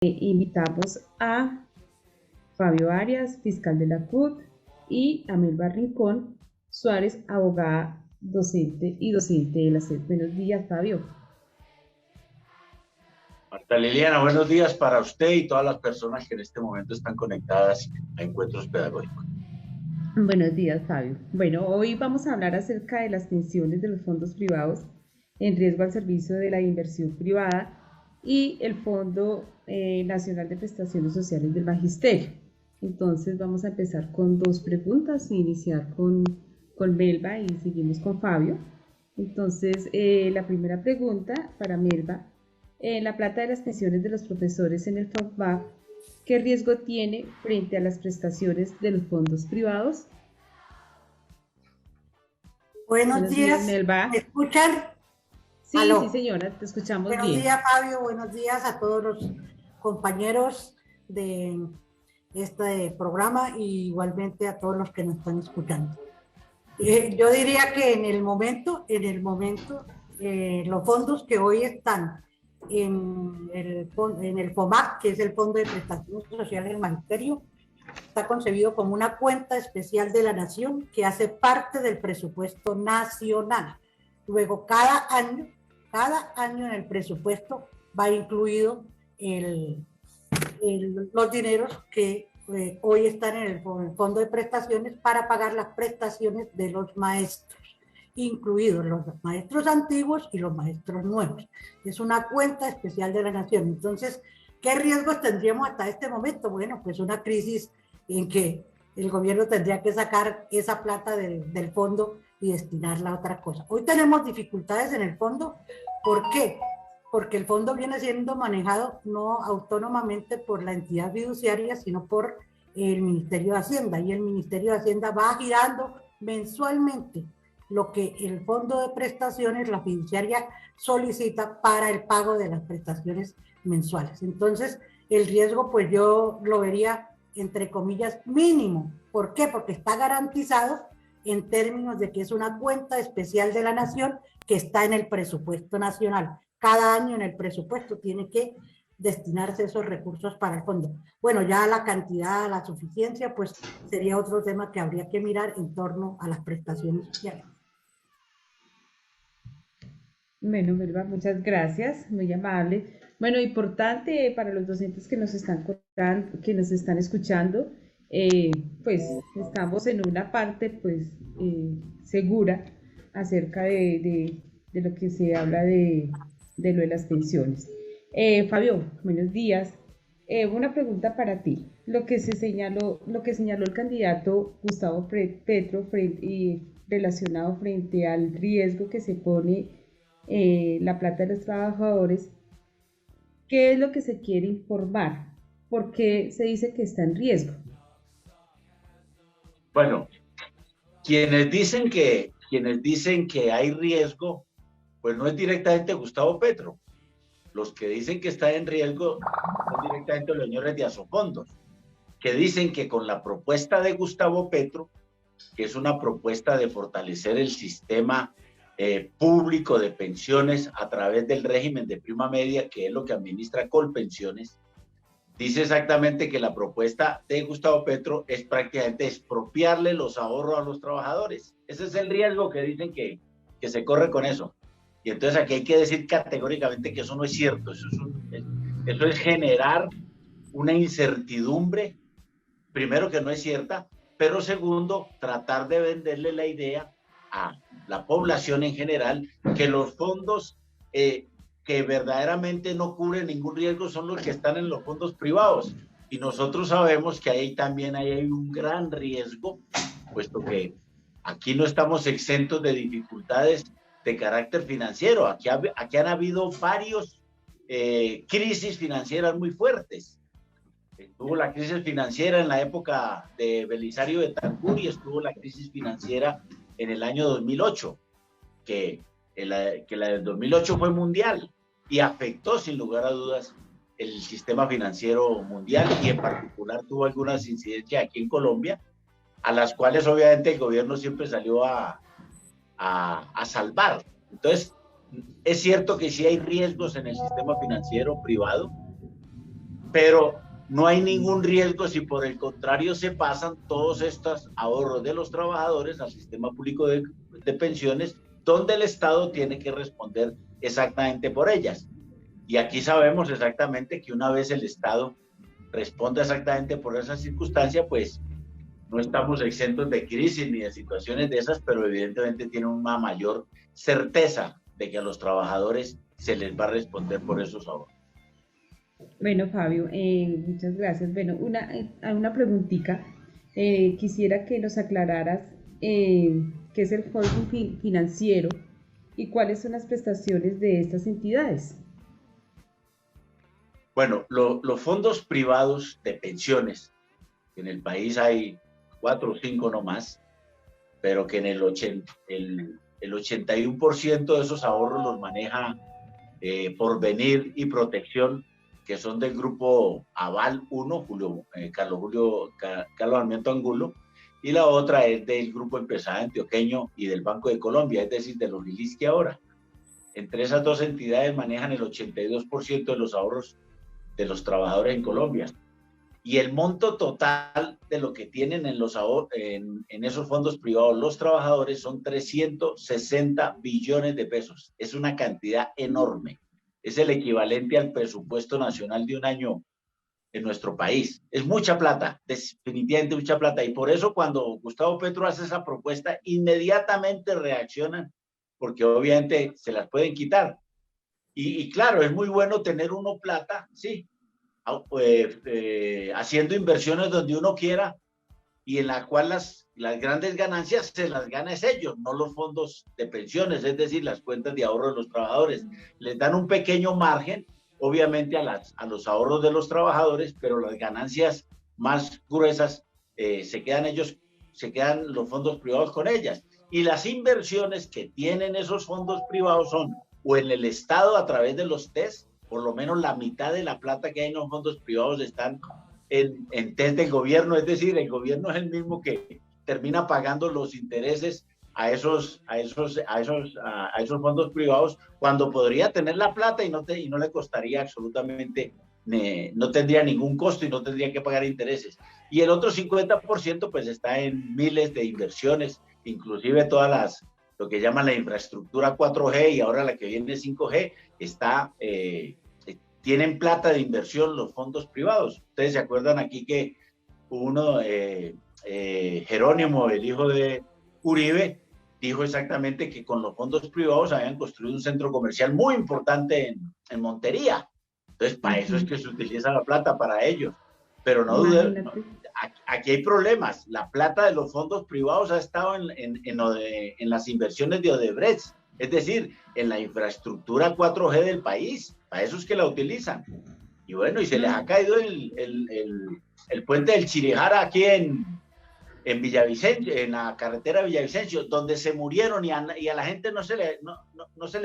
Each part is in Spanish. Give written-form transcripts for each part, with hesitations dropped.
Invitamos a Fabio Arias, fiscal de la CUT, y a Melba Rincón Suárez, abogada, docente y docente de la SED. Buenos días, Fabio. Marta Liliana, buenos días para usted y todas las personas que en este momento están conectadas a Encuentros Pedagógicos. Buenos días, Fabio. Bueno, hoy vamos a hablar acerca de las pensiones de los fondos privados en riesgo al servicio de la inversión privada y el Fondo Nacional de Prestaciones Sociales del Magisterio. Entonces vamos a empezar con dos preguntas, iniciar con Melba y seguimos con Fabio. Entonces, la primera pregunta para Melba, la plata de las pensiones de los profesores en el FOMPAC, ¿qué riesgo tiene frente a las prestaciones de los fondos privados? Buenos días, Melba. ¿me escuchan? Sí, ¿Aló? Sí, señora, te escuchamos buenos bien. Buenos días, Fabio, buenos días a todos los compañeros de este programa y igualmente a todos los que nos están escuchando. Yo diría que en el momento, los fondos que hoy están en el FOMAC, que es el Fondo de Prestaciones Sociales del Magisterio, está concebido como una cuenta especial de la nación que hace parte del presupuesto nacional. Luego, cada año en el presupuesto va incluido los dineros que hoy están en el fondo de prestaciones para pagar las prestaciones de los maestros, incluidos los maestros antiguos y los maestros nuevos. Es una cuenta especial de la nación. Entonces, ¿qué riesgos tendríamos hasta este momento? Bueno, pues una crisis en que el gobierno tendría que sacar esa plata del fondo y destinarla a otra cosa. Hoy tenemos dificultades en el fondo. ¿Por qué? Porque el fondo viene siendo manejado no autónomamente por la entidad fiduciaria, sino por el Ministerio de Hacienda. Y el Ministerio de Hacienda va girando mensualmente lo que el fondo de prestaciones, la fiduciaria, solicita para el pago de las prestaciones mensuales. Entonces, el riesgo, pues yo lo vería entre comillas, mínimo. ¿Por qué? Porque está garantizado en términos de que es una cuenta especial de la nación que está en el presupuesto nacional. Cada año en el presupuesto tiene que destinarse esos recursos para el fondo. Bueno, ya la cantidad, la suficiencia, pues sería otro tema que habría que mirar en torno a las prestaciones sociales. Bueno, Melba, muchas gracias, muy amable. Bueno, importante para los docentes que nos están contando, que nos están escuchando, pues estamos en una parte pues segura acerca de lo que se habla de lo de las pensiones. Fabio, buenos días. Una pregunta para ti. Lo que señaló el candidato Gustavo Petro relacionado frente al riesgo que se pone la plata de los trabajadores, ¿qué es lo que se quiere informar? ¿Por qué se dice que está en riesgo? Bueno, quienes dicen que hay riesgo, pues no es directamente Gustavo Petro. Los que dicen que está en riesgo son directamente los señores de Asofondos, que dicen que con la propuesta de Gustavo Petro, que es una propuesta de fortalecer el sistema público de pensiones a través del régimen de prima media, que es lo que administra Colpensiones, dice exactamente que la propuesta de Gustavo Petro es prácticamente expropiarle los ahorros a los trabajadores. Ese es el riesgo que dicen que se corre con eso. Y entonces aquí hay que decir categóricamente que eso no es cierto. Eso es generar una incertidumbre, primero que no es cierta, pero segundo, tratar de venderle la idea a la población en general que los fondos que verdaderamente no cubren ningún riesgo son los que están en los fondos privados. Y nosotros sabemos que ahí también hay un gran riesgo, puesto que aquí no estamos exentos de dificultades de carácter financiero. Aquí han habido varios crisis financieras muy fuertes. Estuvo la crisis financiera en la época de Belisario Betancur y estuvo la crisis financiera en el año 2008, que la del 2008 fue mundial y afectó sin lugar a dudas el sistema financiero mundial y en particular tuvo algunas incidencias aquí en Colombia, a las cuales obviamente el gobierno siempre salió a salvar. Entonces, es cierto que sí hay riesgos en el sistema financiero privado, pero no hay ningún riesgo si por el contrario se pasan todos estos ahorros de los trabajadores al sistema público de pensiones, donde el Estado tiene que responder exactamente por ellas. Y aquí sabemos exactamente que una vez el Estado responda exactamente por esa circunstancia, pues no estamos exentos de crisis ni de situaciones de esas, pero evidentemente tiene una mayor certeza de que a los trabajadores se les va a responder por esos ahorros. Bueno, Fabio, muchas gracias. Bueno, una preguntita. Quisiera que nos aclararas qué es el holding financiero y cuáles son las prestaciones de estas entidades. Bueno, los fondos privados de pensiones, en el país hay 4 o 5 nomás, pero que en el 81% de esos ahorros los maneja Porvenir y Protección, que son del grupo Aval 1, Carlos Sarmiento Angulo, y la otra es del grupo empresarial antioqueño y del Banco de Colombia, es decir, de los Lilisqui ahora. Entre esas dos entidades manejan el 82% de los ahorros de los trabajadores en Colombia. Y el monto total de lo que tienen en esos fondos privados los trabajadores son 360 billones de pesos. Es una cantidad enorme. Es el equivalente al presupuesto nacional de un año en nuestro país. Es mucha plata, definitivamente mucha plata. Y por eso cuando Gustavo Petro hace esa propuesta, inmediatamente reaccionan, porque obviamente se las pueden quitar. Y claro, es muy bueno tener uno plata, sí, haciendo inversiones donde uno quiera y en la cual las grandes ganancias se las gana es ellos, no los fondos de pensiones, es decir, las cuentas de ahorro de los trabajadores. Les dan un pequeño margen, obviamente, a los ahorros de los trabajadores, pero las ganancias más gruesas se quedan los fondos privados con ellas. Y las inversiones que tienen esos fondos privados son o en el Estado a través de los TES, por lo menos la mitad de la plata que hay en los fondos privados están en TES del gobierno, es decir, el gobierno es el mismo que termina pagando los intereses a esos fondos privados cuando podría tener la plata y no le costaría absolutamente, no tendría ningún costo y no tendría que pagar intereses. Y el otro 50% pues está en miles de inversiones, inclusive lo que llaman la infraestructura 4G y ahora la que viene 5G, tienen plata de inversión los fondos privados. Ustedes se acuerdan aquí que Jerónimo, el hijo de Uribe, dijo exactamente que con los fondos privados habían construido un centro comercial muy importante en Montería. Entonces, para eso es que se utiliza la plata, para ellos. Pero no duden, aquí hay problemas. La plata de los fondos privados ha estado en las inversiones de Odebrecht, es decir, en la infraestructura 4G del país. Para eso es que la utilizan. Y bueno, y se les ha caído el puente del Chirijara aquí en Villavicencio, en la carretera de Villavicencio, donde se murieron, y a la gente no se le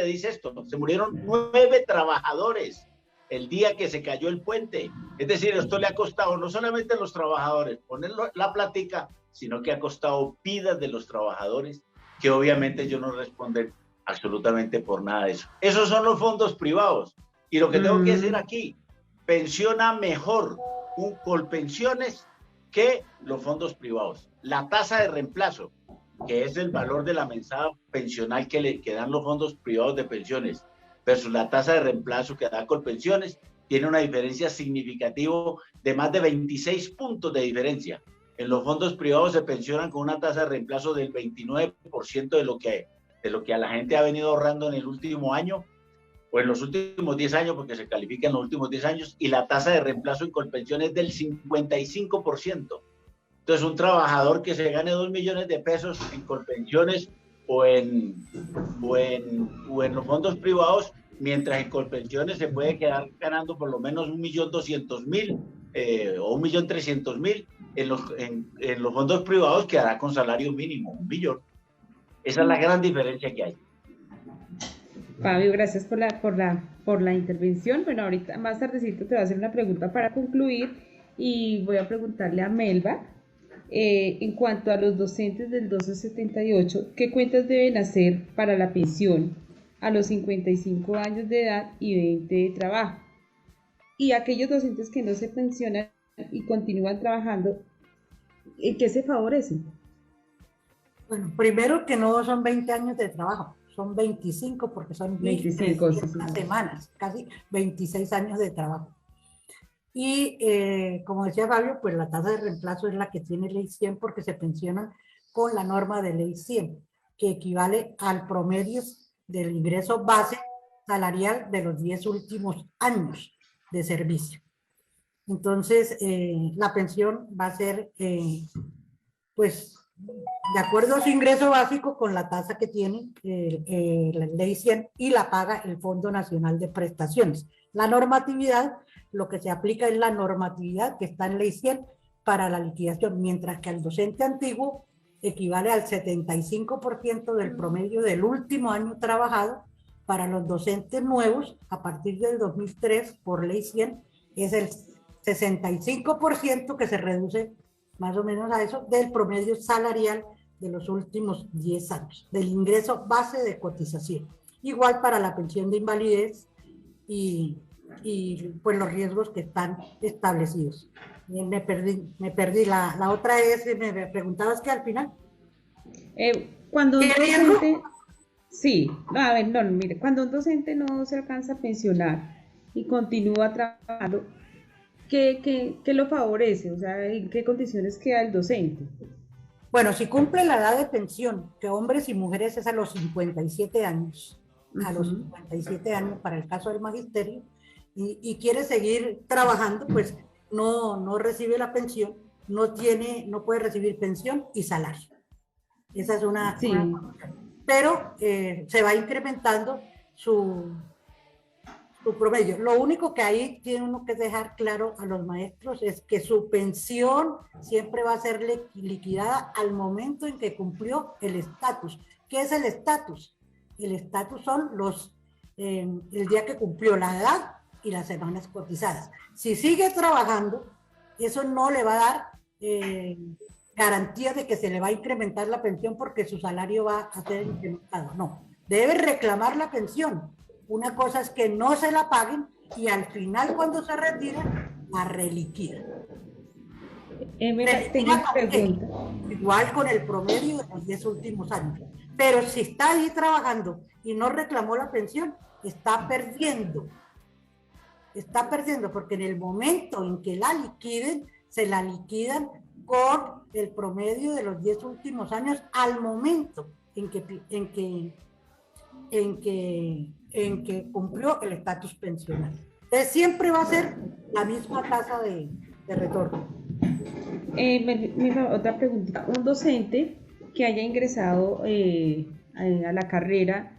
dice esto, se murieron 9 trabajadores el día que se cayó el puente. Es decir, esto le ha costado no solamente a los trabajadores poner la platica, sino que ha costado vidas de los trabajadores, que obviamente ellos no responden absolutamente por nada de eso. Esos son los fondos privados. Y lo que tengo que decir aquí, pensiona mejor un Colpensiones que los fondos privados. La tasa de reemplazo, que es el valor de la mesada pensional que dan los fondos privados de pensiones, versus la tasa de reemplazo que da Colpensiones, tiene una diferencia significativa de más de 26 puntos de diferencia. En los fondos privados se pensionan con una tasa de reemplazo del 29% de lo que a la gente ha venido ahorrando en el último año, o en los últimos 10 años, porque se califica en los últimos 10 años, y la tasa de reemplazo en Colpensiones es del 55%. Entonces, un trabajador que se gane 2 millones de pesos en Colpensiones o en los fondos privados, mientras en Colpensiones se puede quedar ganando por lo menos 1.200.000 o 1.300.000, en los fondos privados quedará con salario mínimo, 1 millón. Esa es la gran diferencia que hay. Fabio, gracias por la intervención. Bueno, ahorita más tardecito te voy a hacer una pregunta para concluir y voy a preguntarle a Melba, en cuanto a los docentes del 1278, ¿qué cuentas deben hacer para la pensión a los 55 años de edad y 20 de trabajo? Y aquellos docentes que no se pensionan y continúan trabajando, ¿en qué se favorecen? Bueno, primero que no son 20 años de trabajo, son 25 porque son 25, sí, 1.300 señor. semanas, casi 26 años de trabajo. Y como decía Fabio, pues la tasa de reemplazo es la que tiene ley 100 porque se pensionan con la norma de ley 100, que equivale al promedio del ingreso base salarial de los 10 últimos años de servicio. Entonces, la pensión va a ser, pues, de acuerdo a su ingreso básico con la tasa que tiene la ley 100 y la paga el Fondo Nacional de Prestaciones. La normatividad, lo que se aplica es la normatividad que está en ley 100 para la liquidación, mientras que al docente antiguo equivale al 75% del promedio del último año trabajado. Para los docentes nuevos, a partir del 2003, por ley 100, es el 65% que se reduce más o menos a eso, del promedio salarial de los últimos 10 años, del ingreso base de cotización. Igual para la pensión de invalidez y pues los riesgos que están establecidos. Me perdí. La otra es, me preguntabas que al final. Cuando ¿Qué un riesgo? docente, sí, no, a ver, no, mire, cuando un docente no se alcanza a pensionar y continúa trabajando, ¿qué lo favorece? O sea, ¿en qué condiciones queda el docente? Bueno, si cumple la edad de pensión, que hombres y mujeres es a los 57 años, a los Ujú. 57 años para el caso del magisterio, y quiere seguir trabajando, pues no recibe la pensión, no puede recibir pensión y salario. Esa es una Sí, pero se va incrementando su promedio. Lo único que ahí tiene uno que dejar claro a los maestros es que su pensión siempre va a ser liquidada al momento en que cumplió el estatus. ¿Qué es el estatus? El estatus son el día que cumplió la edad y las semanas cotizadas. Si sigue trabajando, eso no le va a dar garantía de que se le va a incrementar la pensión porque su salario va a ser incrementado. No, debe reclamar la pensión. Una cosa es que no se la paguen y al final cuando se retira, la reliquida. tengo ¿Reliquida una con qué? pregunta. Igual con el promedio de los 10 últimos años. Pero si está ahí trabajando y no reclamó la pensión, está perdiendo. Está perdiendo porque en el momento en que la liquiden, se la liquidan con el promedio de los 10 últimos años al momento en que cumplió el estatus pensional. Entonces siempre va a ser la misma tasa de retorno. Otra pregunta. Un docente que haya ingresado a la carrera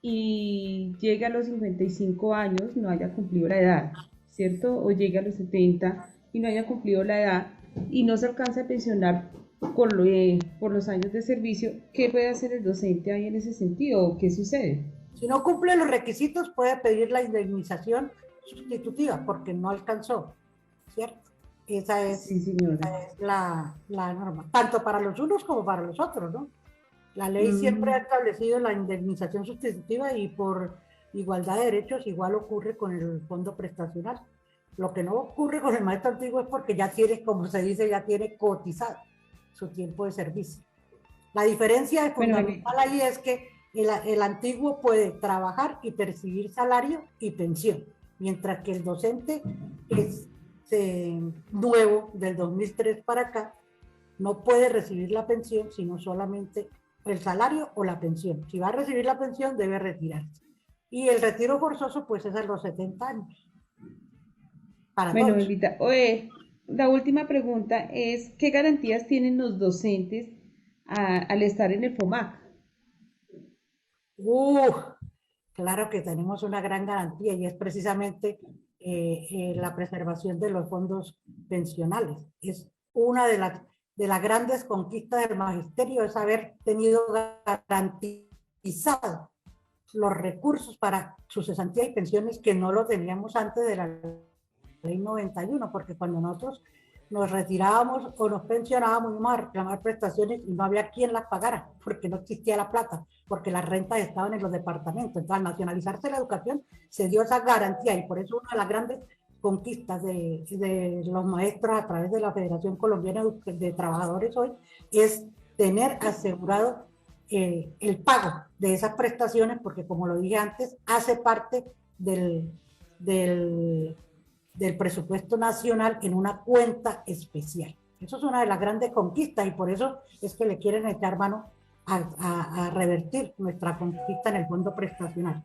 y llegue a los 55 años, no haya cumplido la edad, ¿cierto? O llegue a los 70 y no haya cumplido la edad y no se alcanza a pensionar por los años de servicio, ¿qué puede hacer el docente ahí en ese sentido? ¿O qué sucede? Si no cumple los requisitos, puede pedir la indemnización sustitutiva porque no alcanzó, ¿cierto? Sí, señora. Esa es la norma, tanto para los unos como para los otros, ¿no? La ley siempre ha Mm, establecido la indemnización sustitutiva y por igualdad de derechos igual ocurre con el fondo prestacional. Lo que no ocurre con el maestro antiguo es porque ya tiene, como se dice, ya tiene cotizado su tiempo de servicio. La diferencia bueno, fundamental ahí es que el antiguo puede trabajar y percibir salario y pensión, mientras que el docente es nuevo del 2003 para acá no puede recibir la pensión, sino solamente el salario o la pensión. Si va a recibir la pensión, debe retirarse. Y el retiro forzoso, pues es a los 70 años, para bueno, todos. Bebita, oye, la última pregunta es, ¿qué garantías tienen los docentes al estar en el FOMAC? Uh, claro que tenemos una gran garantía y es precisamente la preservación de los fondos pensionales. Es una de las grandes conquistas del magisterio, es haber tenido garantizado los recursos para su cesantía y pensiones que no lo teníamos antes de la ley 91, porque cuando nosotros nos retirábamos o nos pensionábamos íbamos a reclamar prestaciones y no había quien las pagara, porque no existía la plata, porque las rentas estaban en los departamentos. Entonces, al nacionalizarse la educación, se dio esa garantía y por eso una de las grandes conquistas de los maestros a través de la Federación Colombiana de Trabajadores hoy es tener asegurado el pago de esas prestaciones, porque como lo dije antes, hace parte del presupuesto nacional en una cuenta especial. Eso es una de las grandes conquistas y por eso es que le quieren echar mano a revertir nuestra conquista en el fondo prestacional,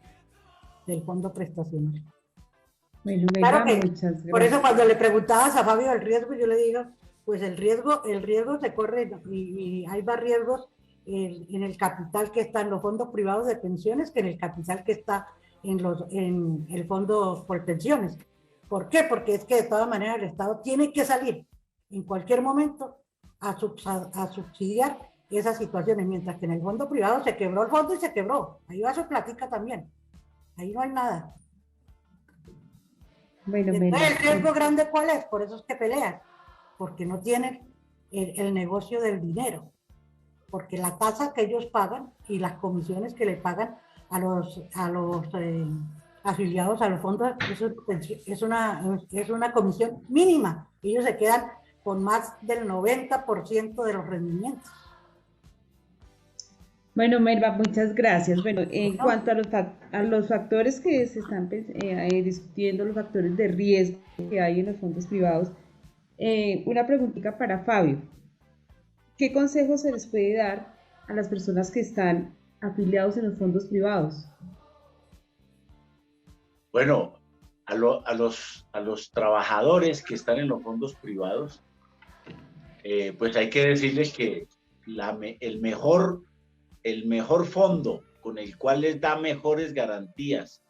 del fondo prestacional. Bueno, Claro Melba, que, muchas por eso gracias. cuando le preguntabas a Fabio del riesgo, yo le digo, pues el riesgo se corre y hay más riesgos en el capital que está en los fondos privados de pensiones que en el capital que está en el fondo por pensiones. ¿Por qué? Porque es que de todas maneras el Estado tiene que salir en cualquier momento a subsidiar esas situaciones, mientras que en el fondo privado se quebró el fondo y se quebró. Ahí va su platica también. Ahí no hay nada. Bueno, Entonces, Melba, ¿el riesgo grande cuál es? Por eso es que pelean, porque no tienen el negocio del dinero, porque la tasa que ellos pagan y las comisiones que le pagan a los afiliados a los fondos es una comisión mínima. Ellos se quedan con más del 90% de los rendimientos. bueno, Melba, muchas gracias. Bueno, en Bueno, cuanto a a los factores que se están discutiendo, los factores de riesgo que hay en los fondos privados, una preguntita para Fabio. ¿Qué consejo se les puede dar a las personas que están afiliados en los fondos privados? Bueno, a los trabajadores que están en los fondos privados, pues hay que decirles que el mejor fondo con el cual les da mejores garantías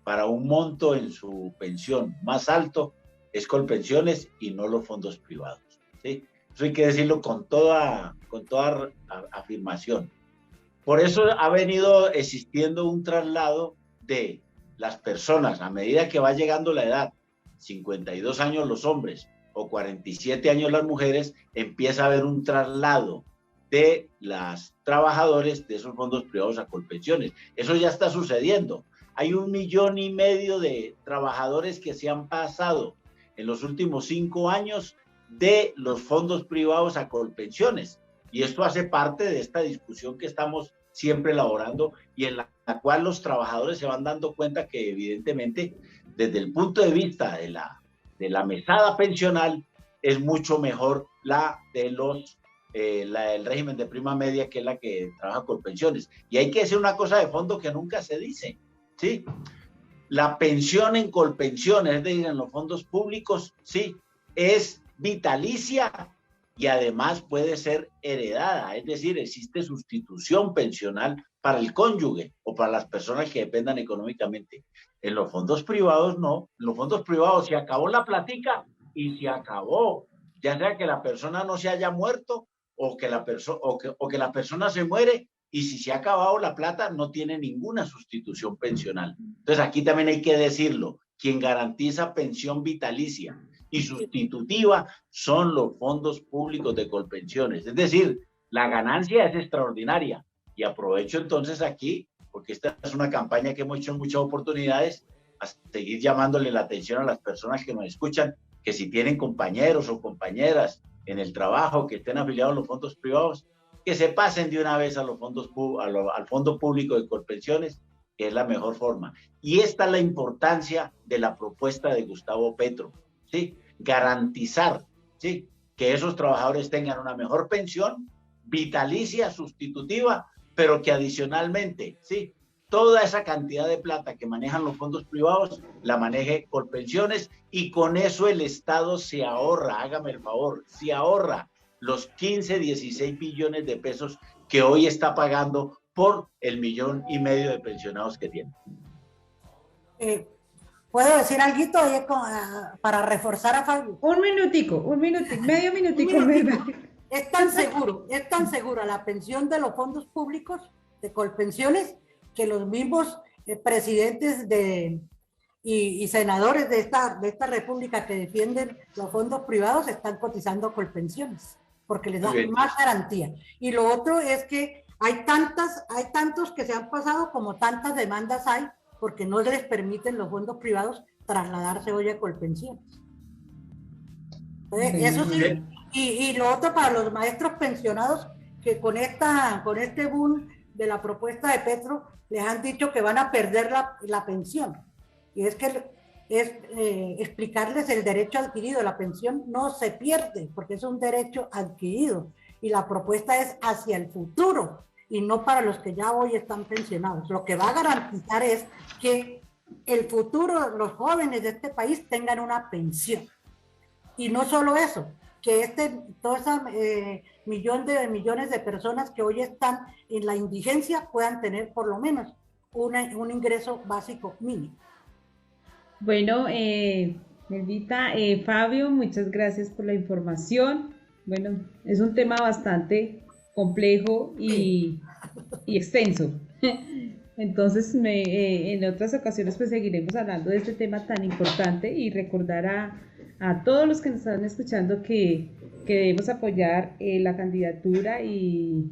para un monto en su pensión más alto es Colpensiones y no los fondos privados, ¿sí? Eso hay que decirlo con toda afirmación. Por eso ha venido existiendo un traslado de las personas a medida que va llegando la edad, 52 años los hombres o 47 años las mujeres, empieza a haber un traslado de los trabajadores de esos fondos privados a Colpensiones. Eso ya está sucediendo. Hay 1,5 millones de trabajadores que se han pasado en los últimos 5 años de los fondos privados a Colpensiones. Y esto hace parte de esta discusión que estamos siempre elaborando y en la cual los trabajadores se van dando cuenta que evidentemente desde el punto de vista de la mesada pensional es mucho mejor el régimen de prima media, que es la que trabaja con pensiones. Y hay que decir una cosa de fondo que nunca se dice, ¿sí? La pensión en Colpensiones, es decir, en los fondos públicos, sí, es vitalicia y además puede ser heredada, es decir, existe sustitución pensional para el cónyuge o para las personas que dependan económicamente. En los fondos privados no, en los fondos privados se acabó la platica y se acabó, ya sea que la persona no se haya muerto o que la persona se muere, y si se ha acabado la plata no tiene ninguna sustitución pensional. Entonces aquí también hay que decirlo, quien garantiza pensión vitalicia y sustitutiva son los fondos públicos de Colpensiones. Es decir, la ganancia es extraordinaria. Y aprovecho entonces aquí, porque esta es una campaña que hemos hecho en muchas oportunidades, a seguir llamándole la atención a las personas que nos escuchan, que si tienen compañeros o compañeras en el trabajo que estén afiliados a los fondos privados, que se pasen de una vez a los fondos, al fondo público de Colpensiones, que es la mejor forma. Y esta es la importancia de la propuesta de Gustavo Petro, ¿sí? Garantizar, ¿sí?, que esos trabajadores tengan una mejor pensión, vitalicia, sustitutiva, pero que adicionalmente, ¿sí?, toda esa cantidad de plata que manejan los fondos privados, la maneje Colpensiones, y con eso el Estado se ahorra, hágame el favor, se ahorra los 15, 16 billones de pesos que hoy está pagando por el 1,5 millones de pensionados que tiene. ¿Puedo decir algo para reforzar a Fabio? Un minutico, medio minutico. Es tan segura la pensión de los fondos públicos de Colpensiones que los mismos presidentes y senadores de esta república que defienden los fondos privados están cotizando a Colpensiones porque les da más garantía. Y lo otro es que hay tantos que se han pasado como tantas demandas hay porque no les permiten los fondos privados trasladarse hoy a Colpensiones. Bueno, Eso Muy sí, bien. y lo otro para los maestros pensionados, que con este boom de la propuesta de Petro, les han dicho que van a perder la pensión. Y es que explicarles el derecho adquirido. La pensión no se pierde, porque es un derecho adquirido. Y la propuesta es hacia el futuro, y no para los que ya hoy están pensionados. Lo que va a garantizar es que el futuro, los jóvenes de este país tengan una pensión. Y no solo eso, que todo ese millones de personas que hoy están en la indigencia puedan tener por lo menos un ingreso básico mínimo. bueno, Melvita, Fabio, muchas gracias por la información. Bueno, es un tema bastante complejo Sí. y extenso. Entonces, en otras ocasiones pues seguiremos hablando de este tema tan importante y recordar a todos los que nos están escuchando que debemos apoyar la candidatura y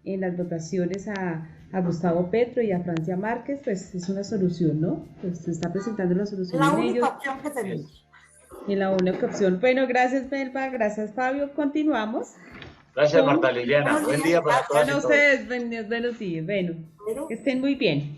en las votaciones a Gustavo Petro y a Francia Márquez, pues es una solución, ¿no? Pues se está presentando la solución La en única ellos, opción que tenemos. y la única opción. Bueno, gracias Melba, gracias Fabio. Continuamos Gracias, con, Marta Liliana. Buenos Buen días, día para gracias. todas con y todos. ustedes, buenos días, bueno, Pero que estén muy bien.